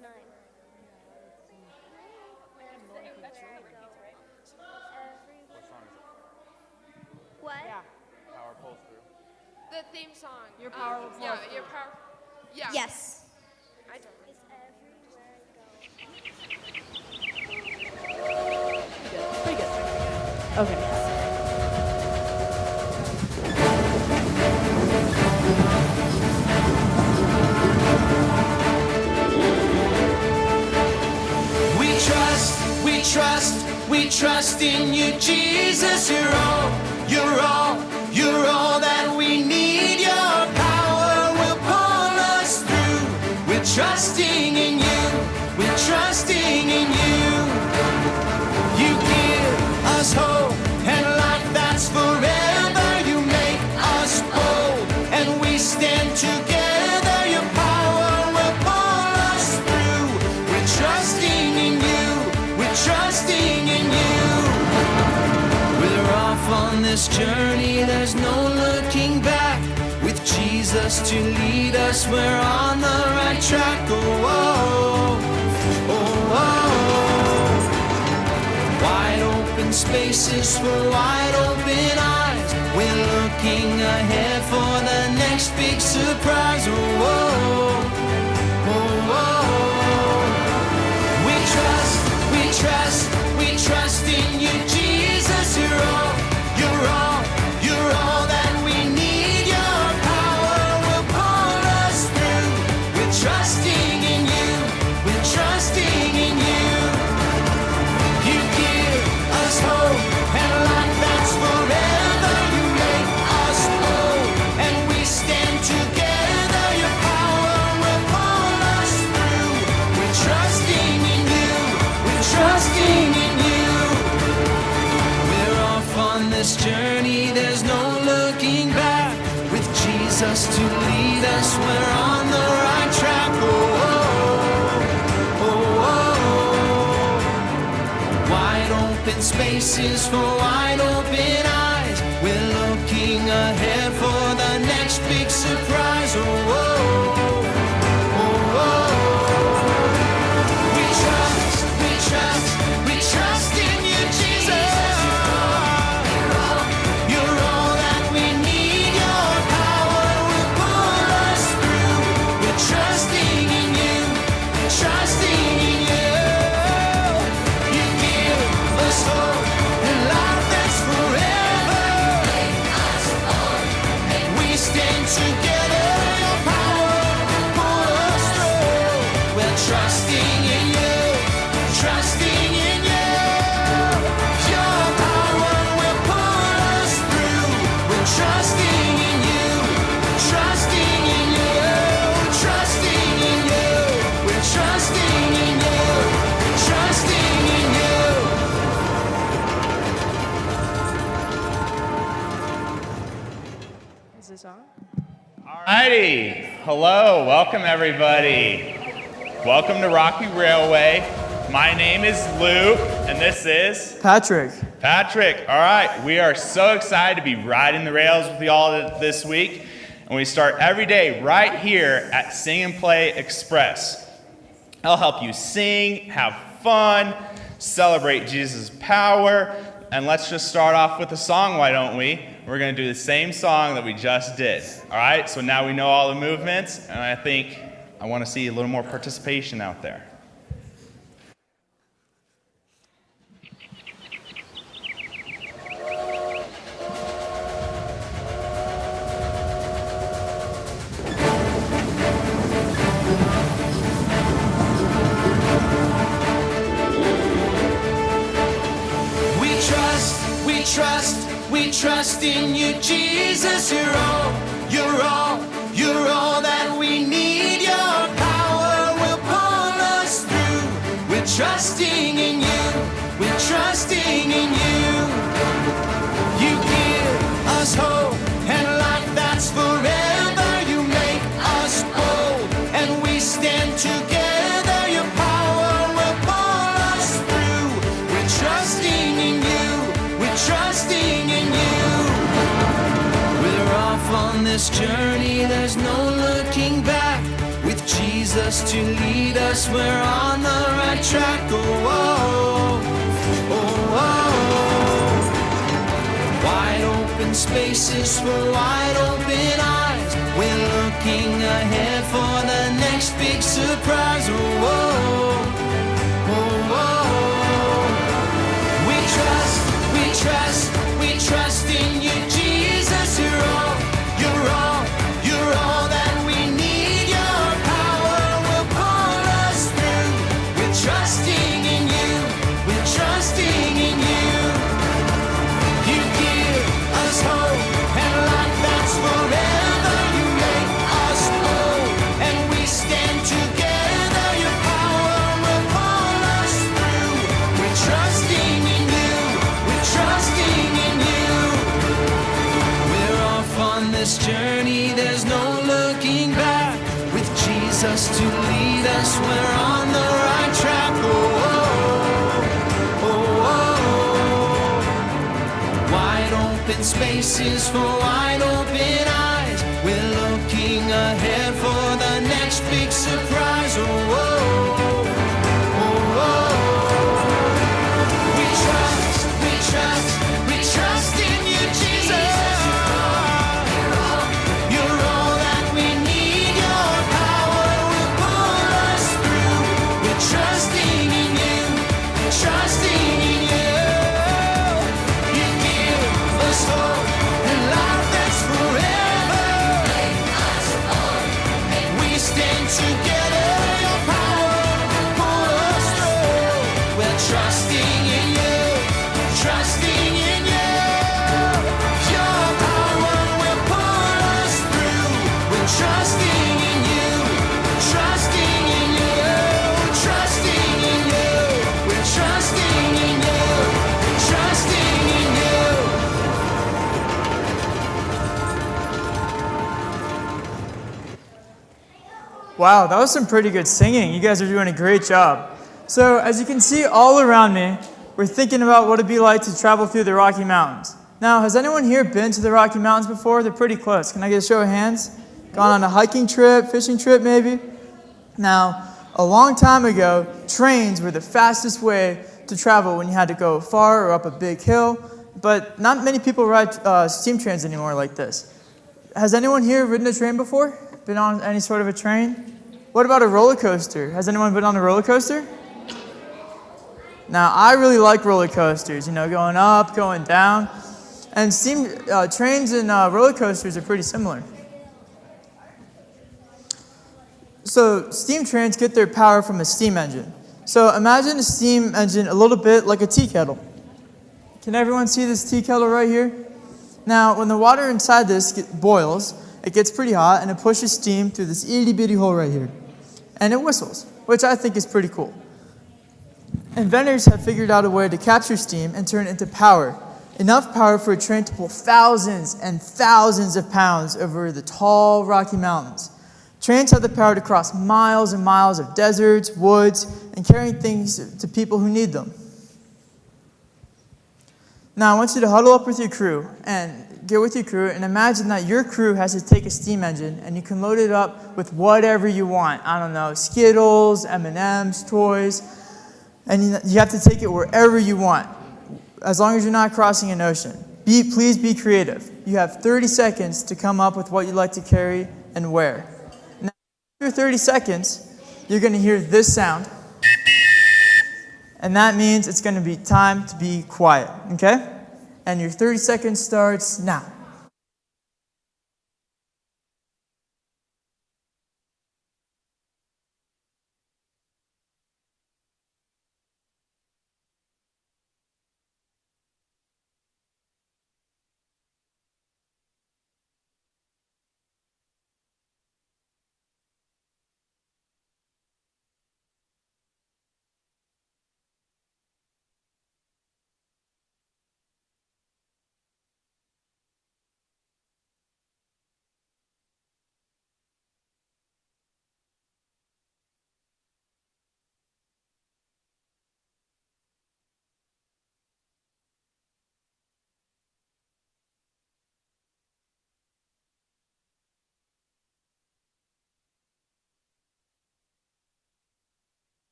9. What song is it? What? Yeah. Power pulls through. The theme song. Your power will flow Yeah, through. your power. Yeah. Yes. I don't know. It's everywhere I Pretty good. Okay. We trust in you, Jesus. You're all that we need. Your power will pull us through. We're trusting in you. We're trusting in you. You give us hope and life that's forever. You make us bold and we stand together. Your power will pull us through. We're trusting in you. We're trusting in you. We're off on this journey. There's no looking back. With Jesus to lead us, we're on the right track. Oh, oh, oh, oh. Wide open spaces for wide open eyes. We're looking ahead for the next big surprise. Oh, oh, oh, oh. We trust in you, Jesus. You're all that we need. Your power will pull us through. We're trusting in you. We're trusting in you. You give us hope and life that's forever. You make us bold and we stand together. Your power will pull us through. We're trusting in you. We're trusting in you. We're off on this journey. There's no looking back. With Jesus to lead us, we're on the right track. Oh, oh, oh, oh. Wide open spaces for wide open eyes. We're looking ahead for the next big surprise. Oh, oh, oh, oh. We trust in you, Jesus. You're all that we need. Your power will pull us through. We're trusting in you. We're trusting in you. You give us hope and life that's forever. And we stand together. Your power will pull us through. We're trusting in you. Trusting in you. Your power will pull us through. We're trusting in you. Trusting in you. Trusting in you. We're trusting in you. Trusting in you. Is this on? Alrighty. Hello. Welcome, everybody. Welcome to Rocky Railway. My name is Luke, and this is Patrick. Patrick. All right. We are so excited to be riding the rails with you all this week. And we start every day right here at Sing and Play Express. I'll help you sing, have fun, celebrate Jesus' power. And let's just start off with a song, why don't we? We're going to do the same song that we just did. All right? So now we know all the movements, and I think I want to see a little more participation out there. We trust in you, Jesus. You're all that we need. Your power will pull us through. We're trusting in you. We're trusting in you. You give us hope and life that's forever. You make us bold and we stand together. Your power will pull us through. We're trusting in you. We're trusting in you. We're off on this journey. There's no looking back. With Jesus Jesus to lead us. We're on the right track. Oh, oh, oh, oh. Wide open spaces for wide open eyes. We're looking ahead for the next big surprise. Oh, oh, oh, oh. We trust, we trust, we trust in you, Jesus. You're all, you're all, you're all that we need. Your power will pull us through. We're trusting in you, we're trusting in you. You give us hope and life that's forever. You make us whole and we stand together. Your power will pull us through. We're trusting in you, we're trusting in you. We're off on this journey, there's no looking back. With Jesus to lead us, we're on the right track. Oh, oh, oh, oh. Wide open spaces for wide open eyes. We're looking ahead for the next big surprise. Oh, oh, oh, oh. We trust, we trust, we trust in you, Jesus. You're all that we need. Your power will pull us through. We're trusting in you, trusting in you. You give us hope and life that's forever. We stand together. Your power will pull us through. We're trusting in you, trusting in you. Your power will pull us through. We're trusting in you, trusting in you, trusting in you. We're trusting in you, trusting in you. Wow, that was some pretty good singing. You guys are doing a great job. So, as you can see all around me, we're thinking about what it'd be like to travel through the Rocky Mountains. Now, has anyone here been to the Rocky Mountains before? They're pretty close. Can I get a show of hands? Gone on a hiking trip, fishing trip maybe? Now, a long time ago, trains were the fastest way to travel when you had to go far or up a big hill, but not many people ride steam trains anymore like this. Has anyone here ridden a train before? Been on any sort of a train? What about a roller coaster? Has anyone been on a roller coaster? Now, I really like roller coasters, you know, going up, going down. And steam trains and roller coasters are pretty similar. So steam trains get their power from a steam engine. So imagine a steam engine a little bit like a tea kettle. Can everyone see this tea kettle right here? Now, when the water inside this boils, it gets pretty hot and it pushes steam through this itty bitty hole right here. And it whistles, which I think is pretty cool. Inventors have figured out a way to capture steam and turn it into power. Enough power for a train to pull thousands and thousands of pounds over the tall Rocky Mountains. Trains have the power to cross miles and miles of deserts, woods, and carrying things to people who need them. Now I want you to huddle up with your crew and get with your crew and imagine that your crew has to take a steam engine and you can load it up with whatever you want. I don't know, Skittles, M&Ms, toys, and you have to take it wherever you want, as long as you're not crossing an ocean. Please be creative. You have 30 seconds to come up with what you'd like to carry and where. Now, after 30 seconds, you're going to hear this sound, and that means it's going to be time to be quiet, okay? And your 30 seconds starts now.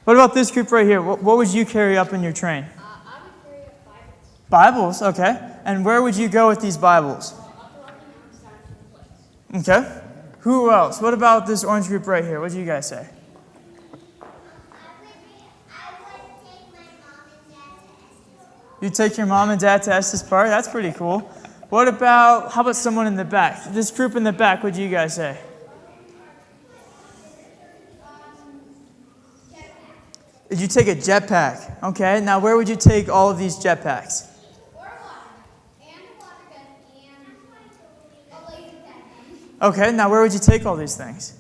What about this group right here? What would you carry up in your train? I would carry up Bibles, Bibles. okay. And where would you go with these Bibles? Okay. Who else? What about this orange group right here? What do you guys say? You take your mom and dad to Estes Park? That's pretty cool. What about, how about someone in the back? This group in the back, what do you guys say? Did you take a jetpack? Okay, now where would you take all of these jetpacks? Okay, now where would you take all these things?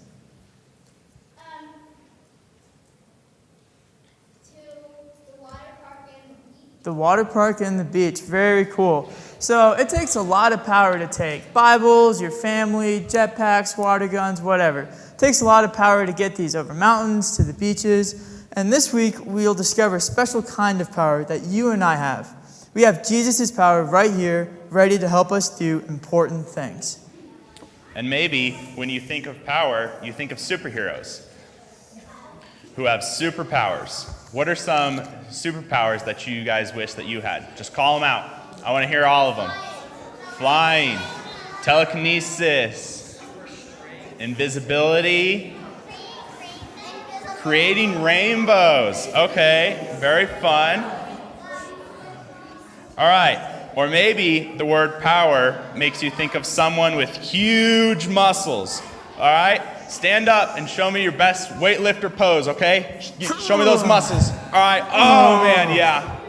The water park and the beach. Very cool. So it takes a lot of power to take Bibles, your family, jetpacks, water guns, whatever. It takes a lot of power to get these over mountains, to the beaches. And this week, we'll discover a special kind of power that you and I have. We have Jesus' power right here, ready to help us do important things. And maybe when you think of power, you think of superheroes who have superpowers. What are some superpowers that you guys wish that you had? Just call them out. I want to hear all of them. Flying, telekinesis, invisibility, creating rainbows. Okay, very fun. All right. Or maybe the word power makes you think of someone with huge muscles. All right? Stand up and show me your best weightlifter pose, okay? Show me those muscles. All right. Oh, man, yeah.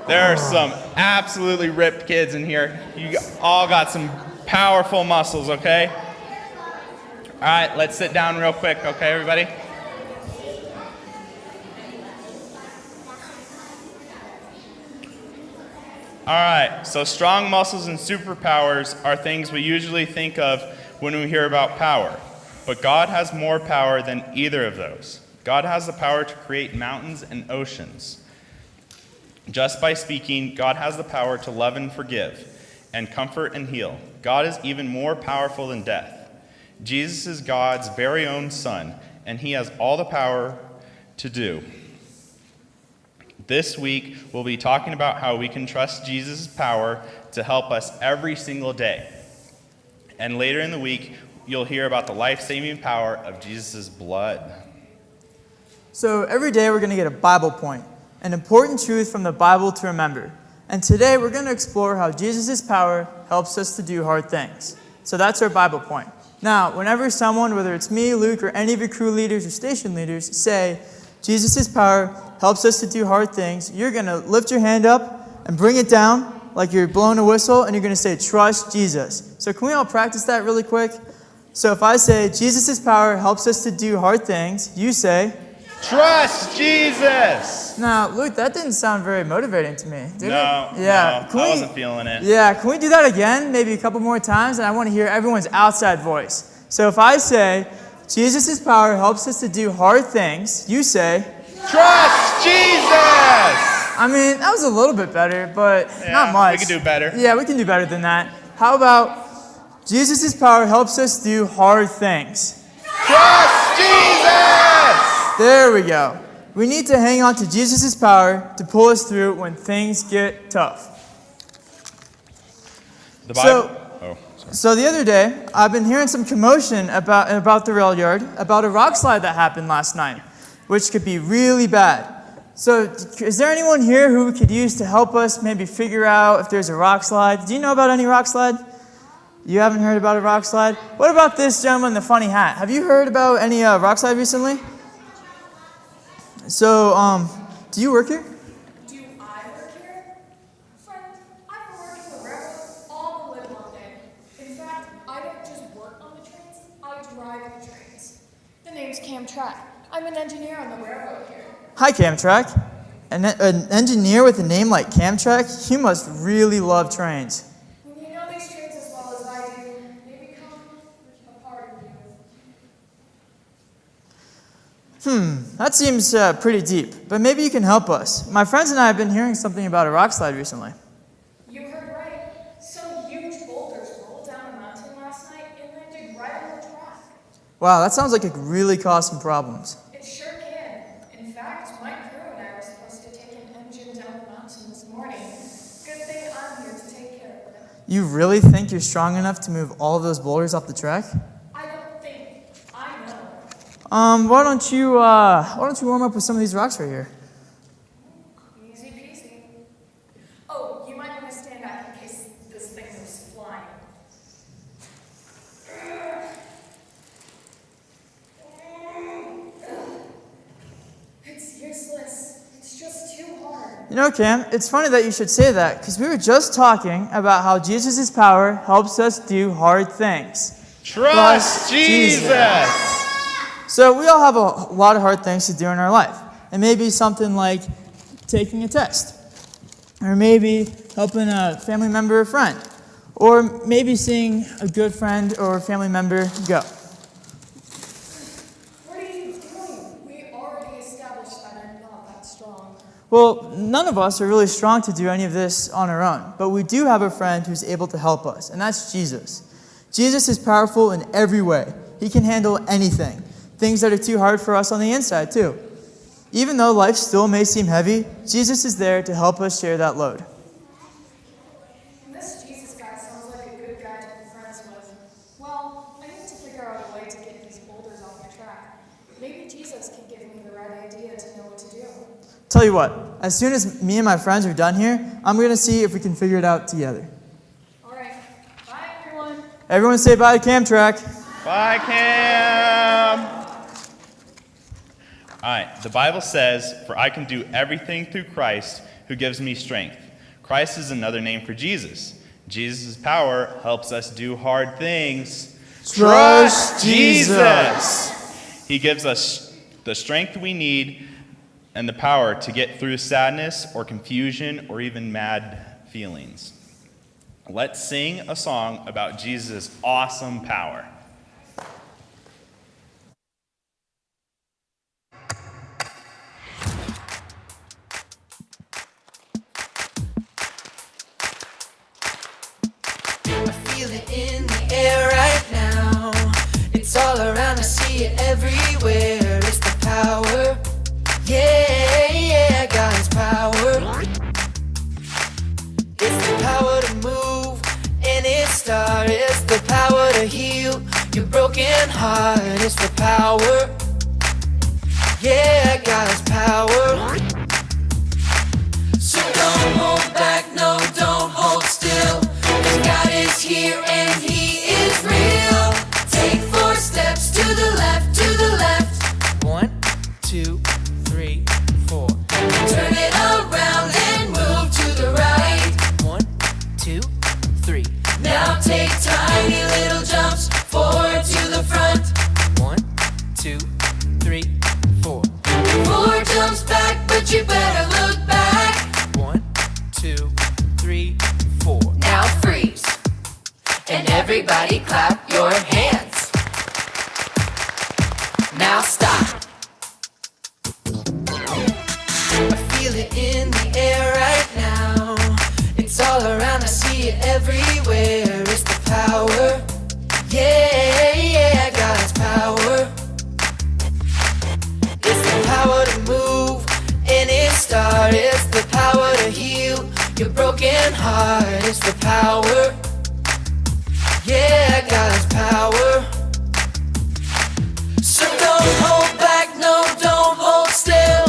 There are some absolutely ripped kids in here. You all got some powerful muscles, okay? All right, let's sit down real quick, okay, everybody? All right, so strong muscles and superpowers are things we usually think of when we hear about power. But God has more power than either of those. God has the power to create mountains and oceans. Just by speaking, God has the power to love and forgive, and comfort and heal. God is even more powerful than death. Jesus is God's very own Son, and he has all the power to do. This week, we'll be talking about how we can trust Jesus' power to help us every single day. And later in the week, you'll hear about the life-saving power of Jesus' blood. So every day we're going to get a Bible point, an important truth from the Bible to remember. And today we're going to explore how Jesus' power helps us to do hard things. So that's our Bible point. Now, whenever someone, whether it's me, Luke, or any of your crew leaders or station leaders, say, Jesus' power helps us to do hard things, you're going to lift your hand up and bring it down like you're blowing a whistle, and you're going to say, trust Jesus. So can we all practice that really quick? So if I say, Jesus' power helps us to do hard things, you say, trust Jesus! Now, Luke, that didn't sound very motivating to me, did it? Yeah, I wasn't feeling it. Yeah, can we do that again, maybe a couple more times? And I want to hear everyone's outside voice. So if I say, Jesus' power helps us to do hard things, you say, trust Jesus! I mean, that was a little bit better, but not much. We can do better. Yeah, we can do better than that. How about Jesus' power helps us do hard things? Trust Jesus! There we go. We need to hang on to Jesus' power to pull us through when things get tough. The Bible. So the other day, I've been hearing some commotion about the rail yard, about a rock slide that happened last night, which could be really bad. So is there anyone here who we could use to help us maybe figure out if there's a rock slide? Do you know about any rock slide? You haven't heard about a rock slide? What about this gentleman in the funny hat? Have you heard about any rock slide recently? So, do you work here? Do I work here? Friend, I've been working the railroad all the live long day. In fact, I don't just work on the trains, I drive the trains. The name's Camtrack. I'm an engineer on the railroad here. Hi, Camtrack. An engineer with a name like Camtrack? You must really love trains. When you know these trains as well as I do, they become a part of you. That seems pretty deep, but maybe you can help us. My friends and I have been hearing something about a rock slide recently. You heard right. Some huge boulders rolled down a mountain last night and landed right on the track. Wow, that sounds like it could really cause some problems. It sure can. In fact, my crew and I were supposed to take an engine down the mountain this morning. Good thing I'm here to take care of it. You really think you're strong enough to move all of those boulders off the track? I don't think. I know. Why don't you warm up with some of these rocks right here? Easy peasy. Oh, you might want to stand back in case this thing goes flying. It's useless. It's just too hard. You know, Cam, it's funny that you should say that because we were just talking about how Jesus' power helps us do hard things. Trust Jesus. So we all have a lot of hard things to do in our life. It may be something like taking a test, or maybe helping a family member or friend, or maybe seeing a good friend or family member go. What are you doing? We already established that I'm not that strong. Well, none of us are really strong to do any of this on our own, but we do have a friend who's able to help us, and that's Jesus. Jesus is powerful in every way. He can handle anything, things that are too hard for us on the inside, too. Even though life still may seem heavy, Jesus is there to help us share that load. This Jesus guy sounds like a good guy to be friends with. Well, I need to figure out a way to get these boulders off my track. Maybe Jesus can give me the right idea to know what to do. Tell you what, as soon as me and my friends are done here, I'm going to see if we can figure it out together. All right. Bye, everyone. Everyone say bye to Cam Track. Bye, Cam. All right, the Bible says, "For I can do everything through Christ who gives me strength." Christ is another name for Jesus. Jesus' power helps us do hard things. Trust Jesus. He gives us the strength we need and the power to get through sadness or confusion or even mad feelings. Let's sing a song about Jesus' awesome power. Feel it in the air right now. It's all around, I see it everywhere. It's the power. Yeah, yeah, God's power. It's the power to move any star. It's the power to heal your broken heart. It's the power. Yeah, God's power. So don't hold back, no, don't hold still. God is here and He is real. Take 4 steps to the left, to the left. 1, 2, 3, 4. Turn it around and move to the right. 1, 2, 3. Now take tiny little jumps forward to the front. 1, 2, 3, 4. 4 jumps back, but you better look back. 1, 2, 3, 4. Now freeze. And everybody clap your hands. Now stop. I feel it in the air right now. It's all around, I see it everywhere. It's the power. Yeah, yeah, God's power. It's the power to move any star. It's the power to heal your broken heart. It's the power. Yeah, God's power. So don't hold back, no, don't hold still.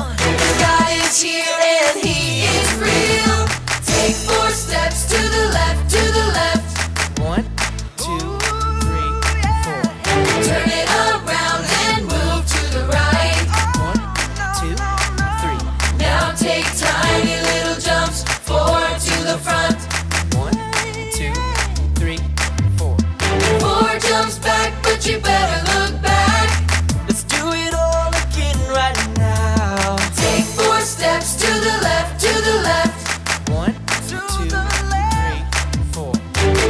God is here and He is real. Take 4 steps to the left, to the left. 1, 2, 3, 4. Turn it around and move to the right. 1, 2, 3. Now take tiny little jumps forward to the front. 1, 2, 3, 4. 4 jumps back, but you better look back. Let's do it all again right now. Take 4 steps to the left, to the left. 1, 2, 3, 4.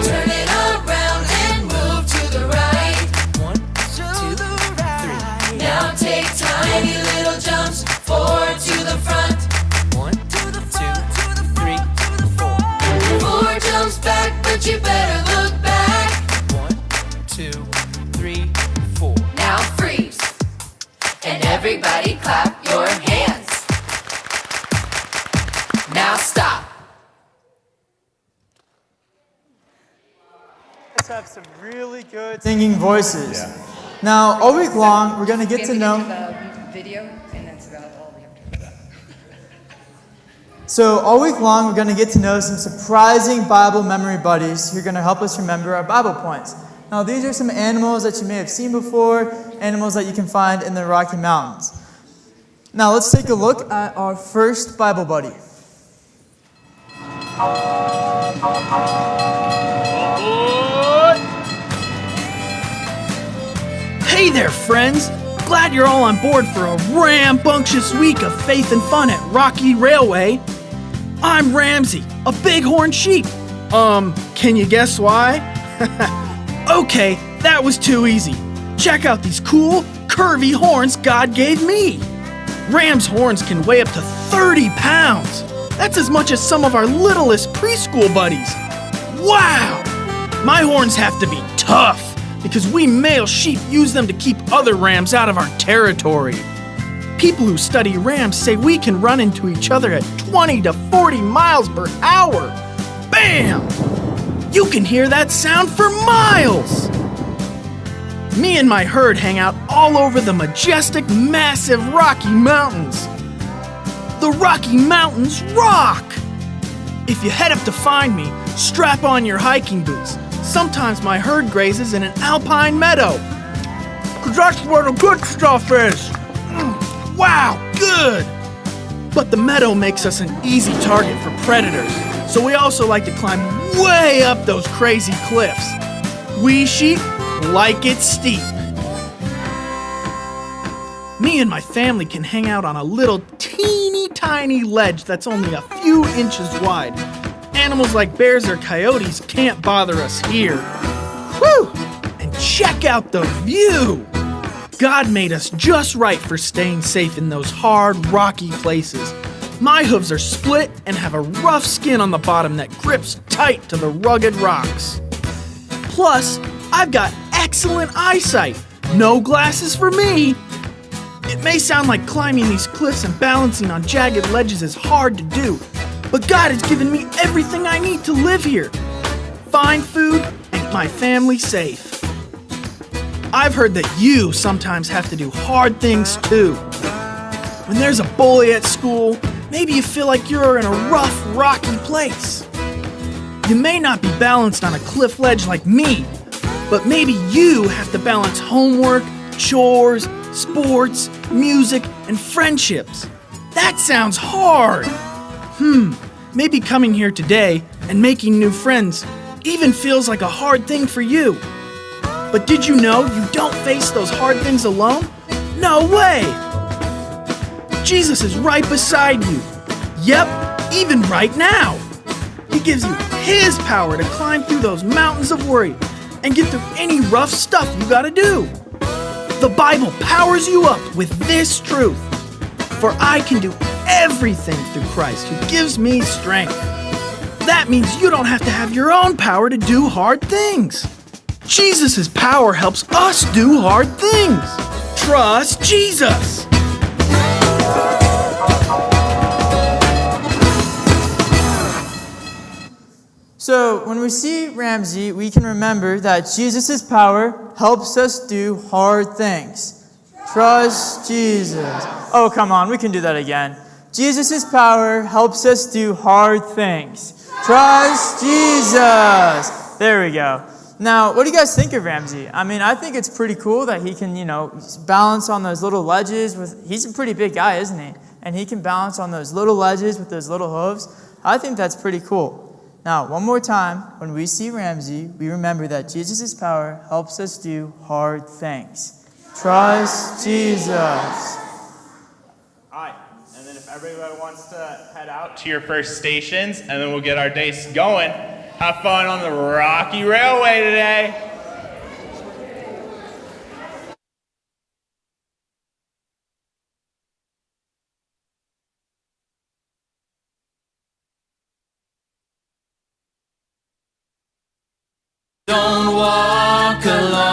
Turn it around and move to the right. 1, 2, 3. Now take tiny little jumps forward to the front. 1, 2, 3, 4. 4 jumps back, but you better look back. 1, 2, 3, 4. some really good singing voices. Now, all week long, we're going to get to know... the video, and that's about all we have to do. So all week long, we're going to get to know some surprising Bible memory buddies who are going to help us remember our Bible points. Now, these are some animals that you may have seen before, animals that you can find in the Rocky Mountains. Now, let's take a look at our first Bible buddy. Hey there, friends! Glad you're all on board for a rambunctious week of faith and fun at Rocky Railway. I'm Ramsey, a bighorn sheep. Can you guess why? Okay, that was too easy. Check out these cool, curvy horns God gave me. Ram's horns can weigh up to 30 pounds. That's as much as some of our littlest preschool buddies. Wow! My horns have to be tough because we male sheep use them to keep other rams out of our territory. People who study rams say we can run into each other at 20 to 40 miles per hour. Bam! You can hear that sound for miles! Me and my herd hang out all over the majestic, massive Rocky Mountains. The Rocky Mountains rock! If you head up to find me, strap on your hiking boots. Sometimes my herd grazes in an alpine meadow. 'Cause that's where the good stuff is. Wow, good! But the meadow makes us an easy target for predators, so we also like to climb way up those crazy cliffs. We sheep like it steep. Me and my family can hang out on a little teeny tiny ledge that's only a few inches wide. Animals like bears or coyotes can't bother us here. Whew! And check out the view! God made us just right for staying safe in those hard, rocky places. My hooves are split and have a rough skin on the bottom that grips tight to the rugged rocks. Plus, I've got excellent eyesight. No glasses for me. It may sound like climbing these cliffs and balancing on jagged ledges is hard to do, but God has given me everything I need to live here. Fine food and my family safe. I've heard that you sometimes have to do hard things too. When there's a bully at school, maybe you feel like you're in a rough, rocky place. You may not be balanced on a cliff ledge like me, but maybe you have to balance homework, chores, sports, music, and friendships. That sounds hard. Maybe coming here today and making new friends even feels like a hard thing for you. But did you know you don't face those hard things alone? No way! Jesus is right beside you. Yep, even right now. He gives you His power to climb through those mountains of worry and get through any rough stuff you gotta do. The Bible powers you up with this truth. For I can do everything through Christ who gives me strength. That means you don't have to have your own power to do hard things. Jesus' power helps us do hard things. Trust Jesus. So when we see Ramsey, we can remember that Jesus' power helps us do hard things. Trust Jesus. Oh, come on, we can do that again. Jesus' power helps us do hard things. Trust Jesus. There we go. Now, what do you guys think of Ramsey? I mean, I think it's pretty cool that he can, balance on those little ledges he's a pretty big guy, isn't he? And he can balance on those little ledges with those little hooves. I think that's pretty cool. Now, one more time, when we see Ramsey, we remember that Jesus' power helps us do hard things. Trust Jesus. All right, and then if everybody wants to head out to your first stations, and then we'll get our days going. Have fun on the Rocky Railway today. Don't walk alone.